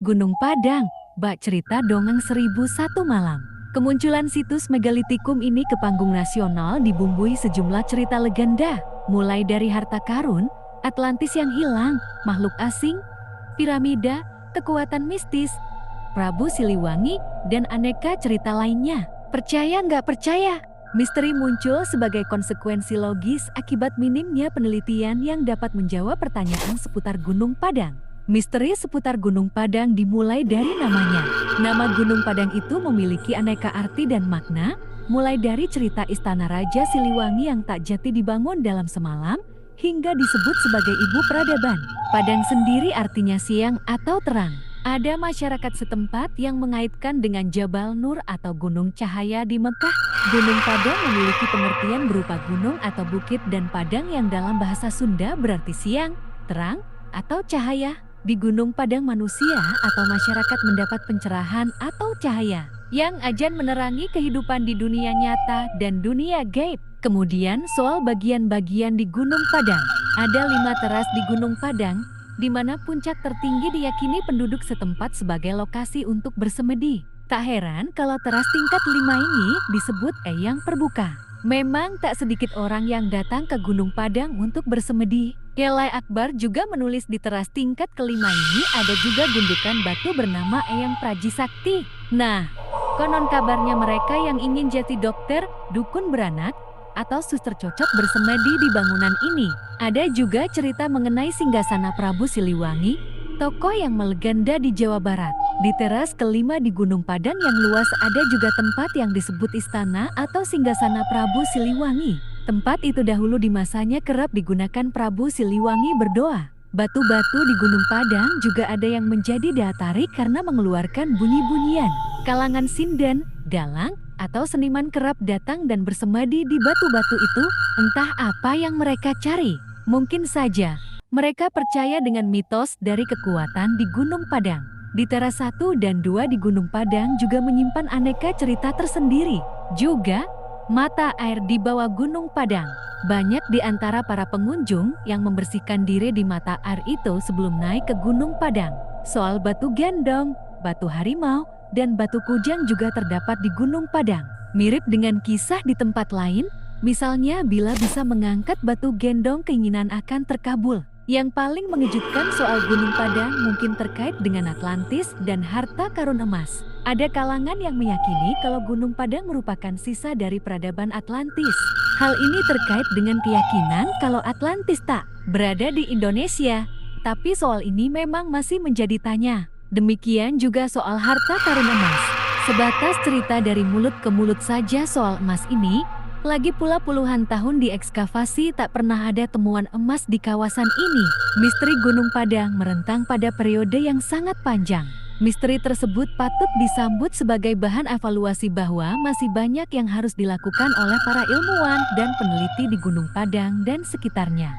Gunung Padang, bak cerita dongeng 1001 malam. Kemunculan situs megalitikum ini ke panggung nasional dibumbui sejumlah cerita legenda, mulai dari harta karun, Atlantis yang hilang, makhluk asing, piramida, kekuatan mistis, Prabu Siliwangi, dan aneka cerita lainnya. Percaya nggak percaya? Misteri muncul sebagai konsekuensi logis akibat minimnya penelitian yang dapat menjawab pertanyaan seputar Gunung Padang. Misteri seputar Gunung Padang dimulai dari namanya. Nama Gunung Padang itu memiliki aneka arti dan makna, mulai dari cerita istana Raja Siliwangi yang tak jati dibangun dalam semalam, hingga disebut sebagai ibu peradaban. Padang sendiri artinya siang atau terang. Ada masyarakat setempat yang mengaitkan dengan Jabal Nur atau Gunung Cahaya di Mekah. Gunung Padang memiliki pengertian berupa gunung atau bukit dan padang yang dalam bahasa Sunda berarti siang, terang, atau cahaya. Di Gunung Padang manusia atau masyarakat mendapat pencerahan atau cahaya yang ajan menerangi kehidupan di dunia nyata dan dunia gaib. Kemudian soal bagian-bagian di Gunung Padang. Ada 5 teras di Gunung Padang, di mana puncak tertinggi diyakini penduduk setempat sebagai lokasi untuk bersemedi. Tak heran kalau teras tingkat 5 ini disebut Eyang Perbuka. Memang tak sedikit orang yang datang ke Gunung Padang untuk bersemedi. Kiai Akbar juga menulis di teras tingkat kelima ini ada juga gundukan batu bernama Eyang Prajisakti. Nah, konon kabarnya mereka yang ingin jadi dokter, dukun beranak, atau suster cocok bersemedi di bangunan ini. Ada juga cerita mengenai singgasana Prabu Siliwangi, tokoh yang melegenda di Jawa Barat. Di teras kelima di Gunung Padang yang luas ada juga tempat yang disebut istana atau singgasana Prabu Siliwangi. Tempat itu dahulu di masanya kerap digunakan Prabu Siliwangi berdoa. Batu-batu di Gunung Padang juga ada yang menjadi daya tarik karena mengeluarkan bunyi-bunyian. Kalangan sinden, dalang, atau seniman kerap datang dan bersemedi di batu-batu itu. Entah apa yang mereka cari. Mungkin saja mereka percaya dengan mitos dari kekuatan di Gunung Padang. Di teras 1 dan 2 di Gunung Padang juga menyimpan aneka cerita tersendiri. Juga, mata air di bawah Gunung Padang. Banyak di antara para pengunjung yang membersihkan diri di mata air itu sebelum naik ke Gunung Padang. Soal batu gendong, batu harimau, dan batu kujang juga terdapat di Gunung Padang. Mirip dengan kisah di tempat lain, misalnya bila bisa mengangkat batu gendong keinginan akan terkabul. Yang paling mengejutkan soal Gunung Padang mungkin terkait dengan Atlantis dan harta karun emas. Ada kalangan yang meyakini kalau Gunung Padang merupakan sisa dari peradaban Atlantis. Hal ini terkait dengan keyakinan kalau Atlantis tak berada di Indonesia. Tapi soal ini memang masih menjadi tanya. Demikian juga soal harta karun emas. Sebatas cerita dari mulut ke mulut saja soal emas ini. Lagi pula puluhan tahun diekskavasi tak pernah ada temuan emas di kawasan ini. Misteri Gunung Padang merentang pada periode yang sangat panjang. Misteri tersebut patut disambut sebagai bahan evaluasi bahwa masih banyak yang harus dilakukan oleh para ilmuwan dan peneliti di Gunung Padang dan sekitarnya.